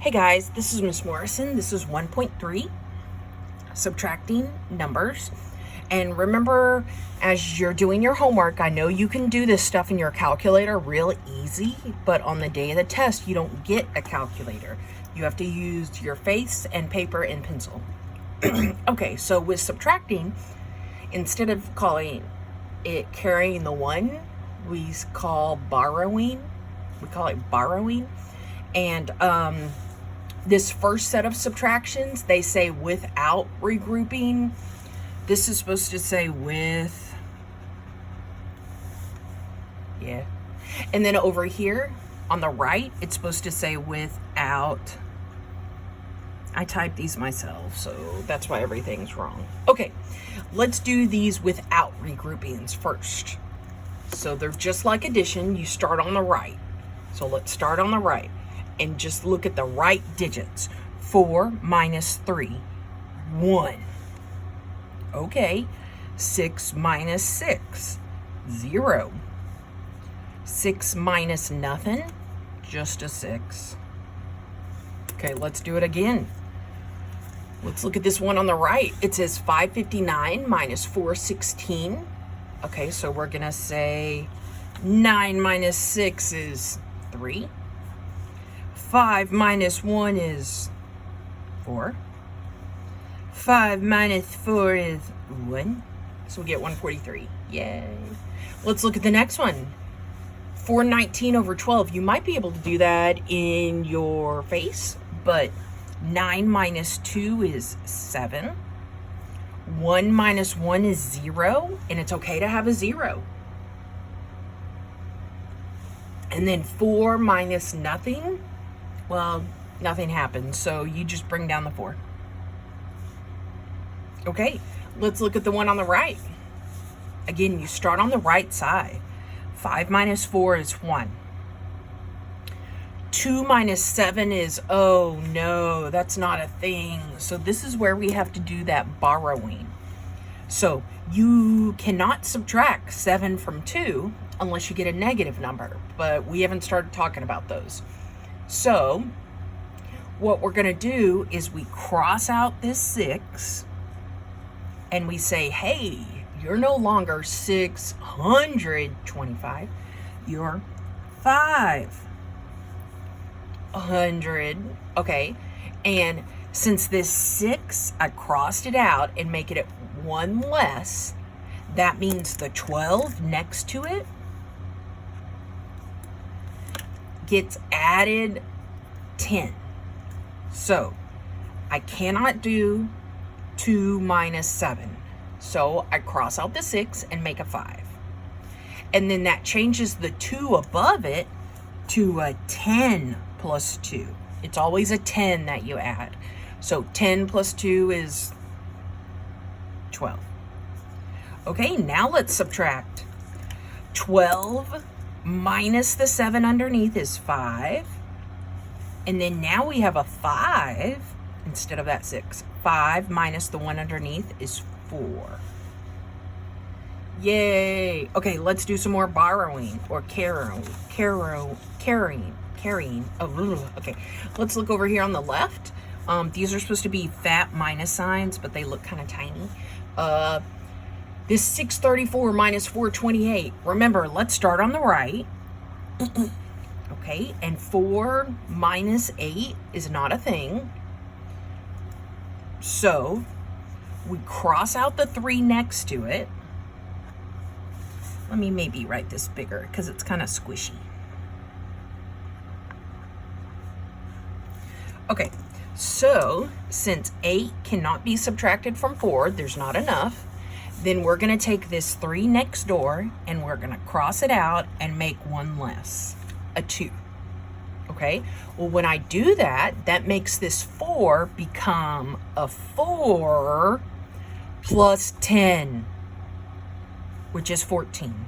Hey guys, this is Miss Morrison. This is 1.3, subtracting numbers. And remember, as you're doing your homework, I know you can do this stuff in your calculator real easy, but on the day of the test, you don't get a calculator. You have to use your face and paper and pencil. Okay, so with subtracting, instead of calling it carrying the one, we call borrowing. We call it borrowing. And this first set of subtractions, they say without regrouping. This is supposed to say with, yeah. And then over here on the right, it's supposed to say without. I typed these myself, so that's why everything's wrong. Okay, let's do these without regroupings first. So they're just like addition. You start on the right. So let's start on the right and just look at the right digits. 4 minus 3, 1. Okay. 6 minus 6, 0. 6 minus nothing, just a 6. Okay, let's do it again. Let's look at this one on the right. It says 559 minus 416. Okay, so we're going to say 9 minus 6 is 3. 5 minus 1 is 4. 5 minus 4 is 1. So we get 143. Yay. Let's look at the next one. 419 over 12. You might be able to do that in your face, but 9 minus 2 is 7. 1 minus 1 is 0, and it's okay to have a 0. And then 4 minus nothing, well, nothing happens, so you just bring down the 4. Okay, let's look at the one on the right. Again, you start on the right side. 5 minus 4 is 1. 2 minus 7 is, oh no, that's not a thing. So this is where we have to do that borrowing. So you cannot subtract 7 from 2 unless you get a negative number, but we haven't started talking about those. So what we're going to do is we cross out this 6 and we say, hey, you're no longer 625, you're 500. Okay, and since this 6, I crossed it out and make it 1 less, that means the 12 next to it gets added 10. So I cannot do 2 minus 7. So I cross out the 6 and make a 5. And then that changes the 2 above it to a 10 plus 2. It's always a 10 that you add. So 10 plus 2 is 12. Okay, now let's subtract. 12 minus the 7 underneath is 5. And then now we have a 5 instead of that 6. 5 minus the 1 underneath is 4. Yay. Okay, let's do some more borrowing or carrying. Oh, okay, let's look over here on the left. These are supposed to be fat minus signs, but they look kind of tiny. This 634 minus 428. Remember, let's start on the right. Okay, and 4 minus 8 is not a thing. So we cross out the 3 next to it. Let me maybe write this bigger because it's kind of squishy. Okay, so since 8 cannot be subtracted from 4, there's not enough, then we're going to take this 3 next door and we're going to cross it out and make 1 less, a 2. Okay, well, when I do that, that makes this 4 become a 4 plus 10, which is 14.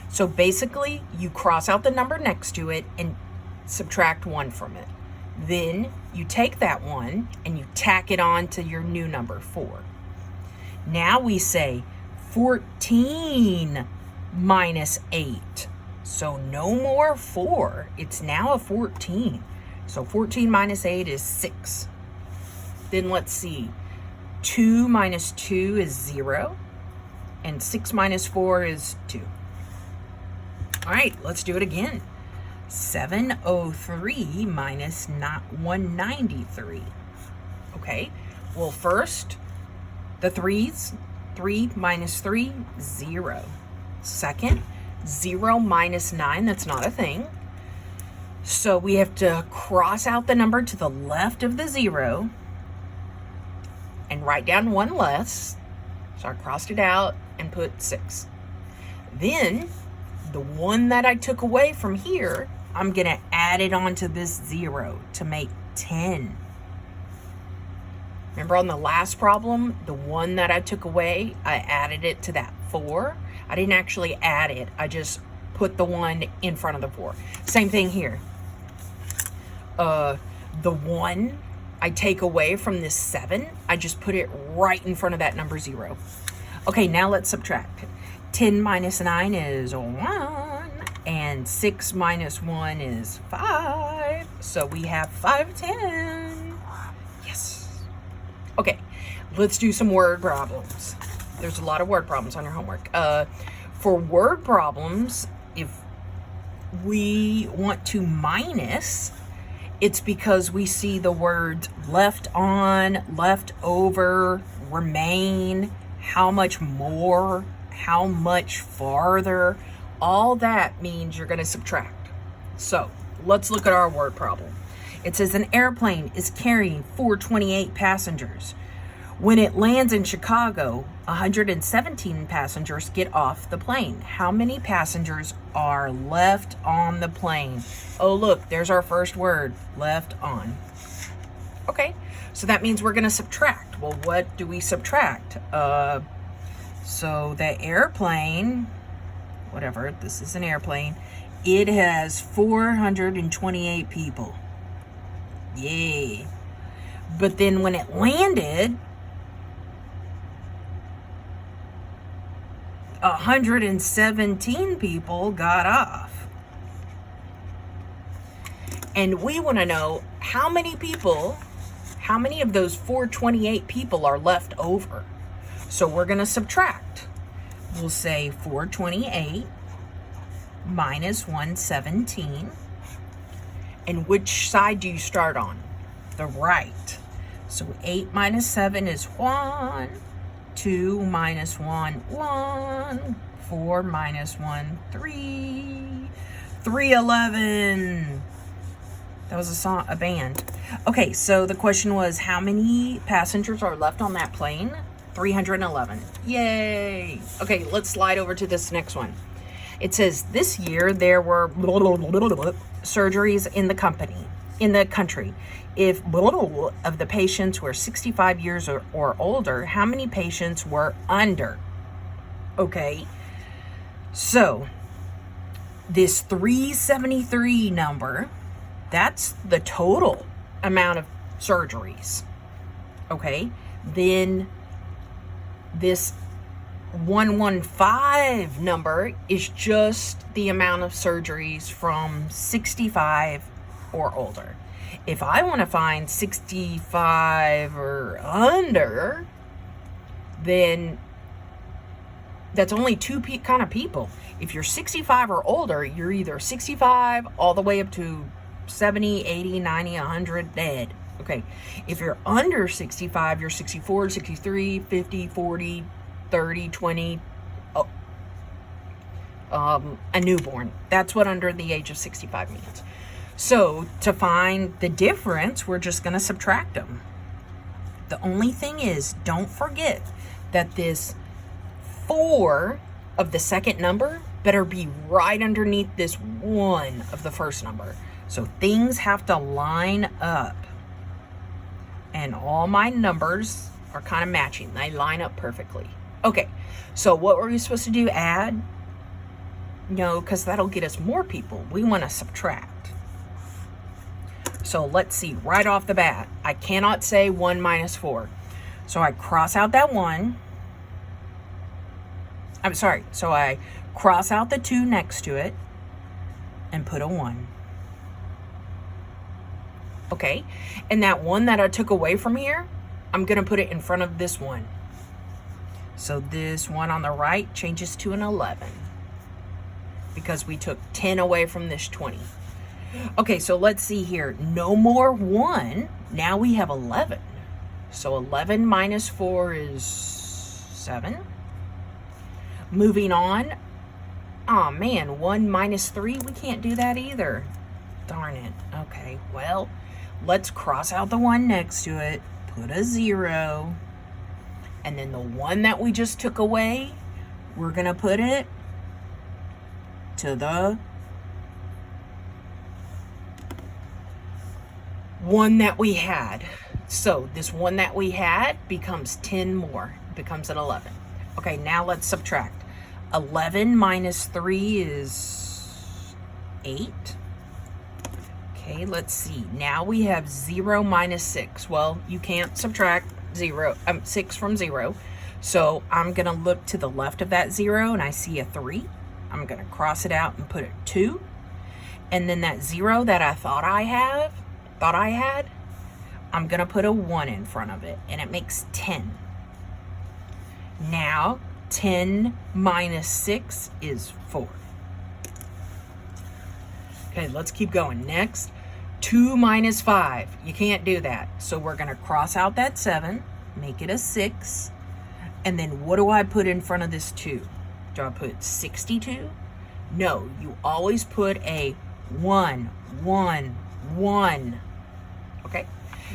So basically, you cross out the number next to it and subtract 1 from it. Then you take that 1 and you tack it on to your new number, 4. Now we say 14 minus 8. So no more 4. It's now a 14. So 14 minus 8 is 6. Then let's see. 2 minus 2 is 0. And 6 minus 4 is 2. All right, let's do it again. 703 minus 193. Okay, well first, the 3's. 3 minus 3, 0. Second, 0 minus 9, that's not a thing. So we have to cross out the number to the left of the 0 and write down one less. So I crossed it out and put 6. Then the one that I took away from here, I'm going to add it onto this 0 to make 10. Remember on the last problem, the one that I took away, I added it to that 4. I didn't actually add it. I just put the 1 in front of the 4. Same thing here. The 1 I take away from this 7, I just put it right in front of that number 0. Okay, now let's subtract. 10 minus 9 is 1, and 6 minus 1 is 5. So we have 510. Yes. Okay, let's do some word problems. There's a lot of word problems on your homework. For word problems, if we want to minus, it's because we see the words left on, left over, remain, how much more, how much farther. All that means you're going to subtract. So let's look at our word problem. It says an airplane is carrying 428 passengers. When it lands in Chicago, 117 passengers get off the plane. How many passengers are left on the plane? Oh, look, there's our first word, left on. Okay, so that means we're going to subtract. Well, what do we subtract? So the airplane, whatever, this is an airplane, it has 428 people. Yay. But then when it landed, 117 people got off. And we want to know how many of those 428 people are left over. So we're going to subtract. We'll say 428 minus 117. And which side do you start on? The right. So 8 minus 7 is 1. 2 minus 1, 1. 4 minus 1, 3. 311. That was a band. Okay, so the question was, how many passengers are left on that plane? 311. Yay. Okay, let's slide over to this next one. It says, this year there were surgeries in the country. If of the patients were 65 years or older, how many patients were under? Okay, so this 373 number, that's the total amount of surgeries. Okay, then this 115 number is just the amount of surgeries from 65 or older. If I want to find 65 or under, then that's only two kind of people. If you're 65 or older, you're either 65 all the way up to 70, 80, 90, 100, dead. Okay, if you're under 65, you're 64, 63, 50, 40, 30, 20, a newborn. That's what under the age of 65 means. So to find the difference, we're just going to subtract them. The only thing is, don't forget that this 4 of the second number better be right underneath this 1 of the first number. So things have to line up. And all my numbers are kind of matching. They line up perfectly. Okay, so what were we supposed to do? Add? No, because that'll get us more people. We want to subtract. So let's see, right off the bat, I cannot say 1 minus 4. So I cross out that 1. I'm sorry, so I cross out the 2 next to it and put a 1. Okay, and that 1 that I took away from here, I'm going to put it in front of this 1. So this 1 on the right changes to an 11 because we took 10 away from this 20. Okay, so let's see here. No more 1. Now we have 11. So 11 minus 4 is 7. Moving on. Oh man, 1 minus 3, we can't do that either. Darn it. Okay, well, let's cross out the 1 next to it, put a 0, and then the 1 that we just took away, we're going to put it to the 1 that we had. So this 1 that we had becomes 10 more, becomes an 11. Okay, now let's subtract. 11 minus 3 is 8. Okay, let's see. Now we have 0 minus 6. Well, you can't subtract 6 from 0. So I'm going to look to the left of that 0 and I see a 3. I'm going to cross it out and put a 2. And then that 0 that I thought I had, I'm going to put a 1 in front of it and it makes 10. Now 10 minus 6 is 4. Okay, let's keep going. Next, 2 minus 5. You can't do that. So we're going to cross out that 7, make it a 6. And then what do I put in front of this 2? Do I put 62? No, you always put a 1, 1, 1. Okay,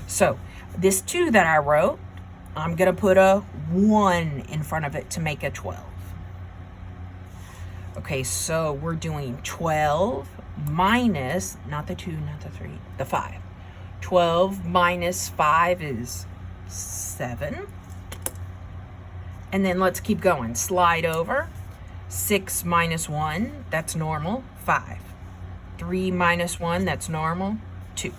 so this 2 that I wrote, I'm going to put a 1 in front of it to make a 12. Okay, so we're doing 12 minus, not the 2, not the 3, the 5. 12 minus 5 is 7. And then let's keep going. Slide over. 6 minus 1, that's normal, 5. 3 minus 1, that's normal, 2.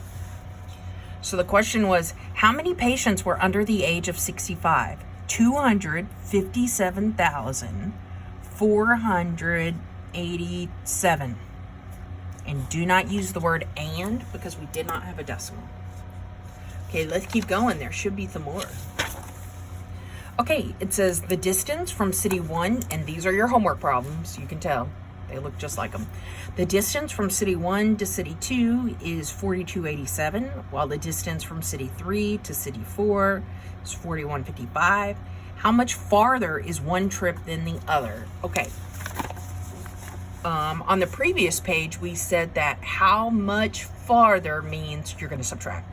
So the question was, how many patients were under the age of 65? 257,487. And do not use the word and because we did not have a decimal. Okay, let's keep going. There should be some more. Okay, it says the distance from city 1, and these are your homework problems, you can tell. They look just like them. The distance from city 1 to city 2 is 4287, while the distance from city 3 to city 4 is 4155. How much farther is one trip than the other? Okay. On the previous page, we said that how much farther means you're going to subtract.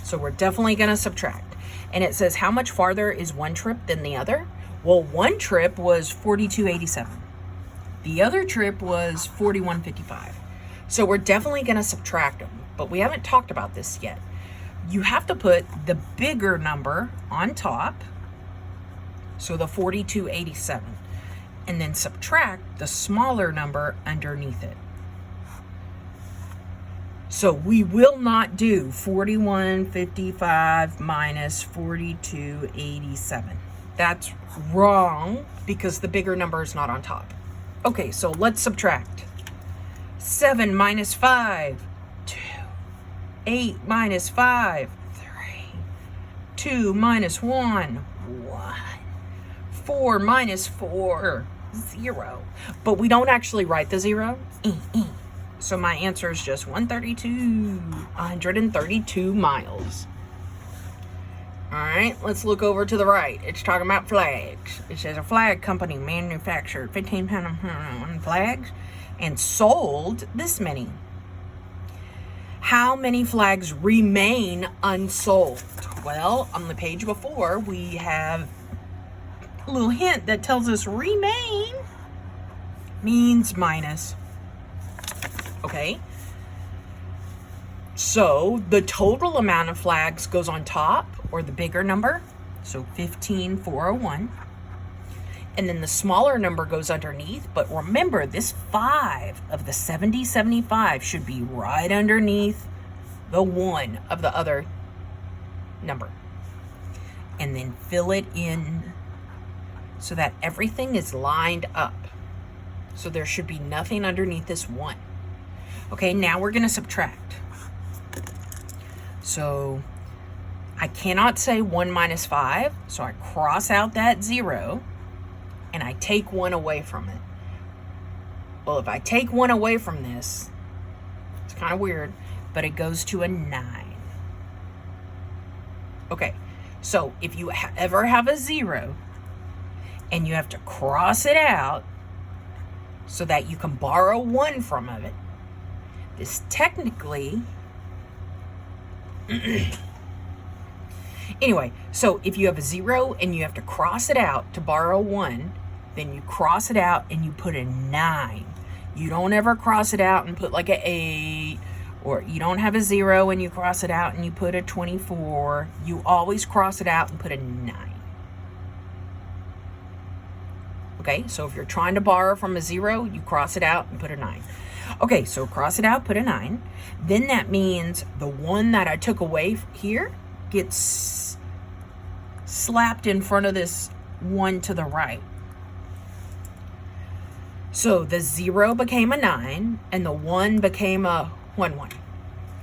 So we're definitely going to subtract. And it says how much farther is one trip than the other? Well, one trip was 4287. The other trip was 4155. So we're definitely going to subtract them, but we haven't talked about this yet. You have to put the bigger number on top, so the 4287, and then subtract the smaller number underneath it. So we will not do 4155 minus 4287. That's wrong because the bigger number is not on top. Okay, so let's subtract. 7 minus 5, 2. 8 minus 5, 3. 2 minus 1, 1. 4 minus 4, 0. But we don't actually write the 0. So my answer is just 132 miles. All right, let's look over to the right. It's talking about flags. It says a flag company manufactured 1,500 flags and sold this many. How many flags remain unsold? Well, on the page before, we have a little hint that tells us remain means minus. Okay. So the total amount of flags goes on top, or the bigger number, so 15,401. And then the smaller number goes underneath, but remember this 5 of the 7075 should be right underneath the 1 of the other number. And then fill it in so that everything is lined up. So there should be nothing underneath this 1. Okay, now we're going to subtract. So I cannot say 1 minus 5, so I cross out that 0, and I take 1 away from it. Well, if I take 1 away from this, it's kind of weird, but it goes to a 9. Okay, so if you ever have a 0, and you have to cross it out so that you can borrow 1 from it, this technically... Anyway, so if you have a 0 and you have to cross it out to borrow 1, then you cross it out and you put a 9. You don't ever cross it out and put like an 8, or you don't have a 0 and you cross it out and you put a 24. You always cross it out and put a 9. Okay, so if you're trying to borrow from a 0, you cross it out and put a 9. Okay, so cross it out, put a 9. Then that means the 1 that I took away here gets slapped in front of this 1 to the right. So the 0 became a 9, and the 1 became a 1, 1.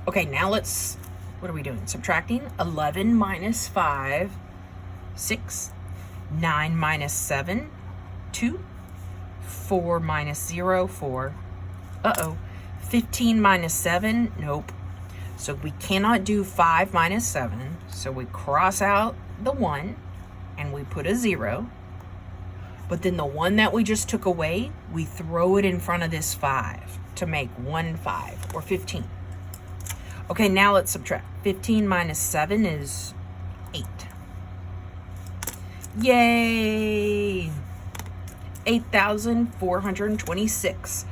Okay, now let's, what are we doing? Subtracting. 11 minus 5, 6. 9 minus 7, 2. 4 minus 0, 4. Uh-oh. 15 minus 7, nope. So we cannot do 5 minus 7. So we cross out the 1 and we put a 0. But then the 1 that we just took away, we throw it in front of this 5 to make 1, 5, or 15. Okay, now let's subtract. 15 minus 7 is 8. Yay! 8,426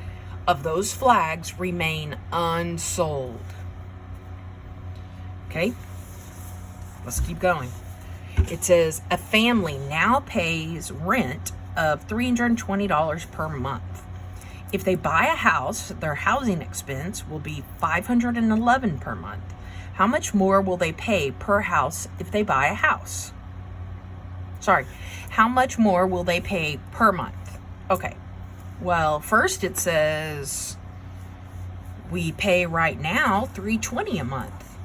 of those flags remain unsold. Okay, let's keep going. It says a family now pays rent of $320 per month. If they buy a house, their housing expense will be $511 per month. How much more will they pay per house if they buy a house? Sorry, how much more will they pay per month? Okay, well, first it says we pay right now $320 a month.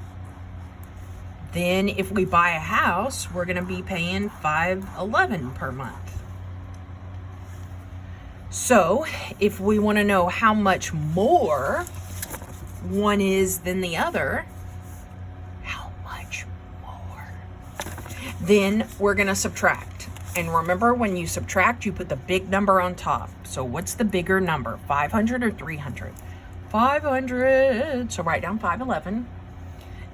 Then if we buy a house, we're going to be paying $511 per month. So if we want to know how much more one is than the other, how much more? Then we're going to subtract. And remember, when you subtract, you put the big number on top. So what's the bigger number, 500 or 300? 500. So write down 511.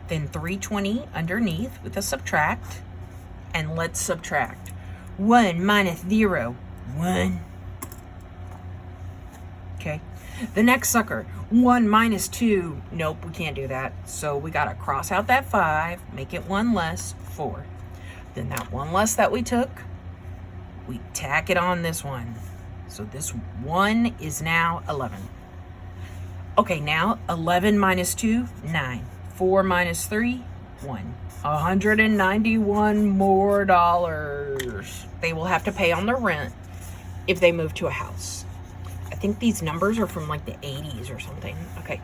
Then 320 underneath with a subtract. And let's subtract. 1 minus 0. 1. Okay. The next sucker. 1 minus 2. Nope, we can't do that. So we got to cross out that 5. Make it 1 less. 4. Then that 1 less that we took, we tack it on this one. So this 1 is now 11. Okay, now 11 minus 2, 9. 4 minus 3, 1. $191 more dollars they will have to pay on their rent if they move to a house. I think these numbers are from like the 80s or something. Okay.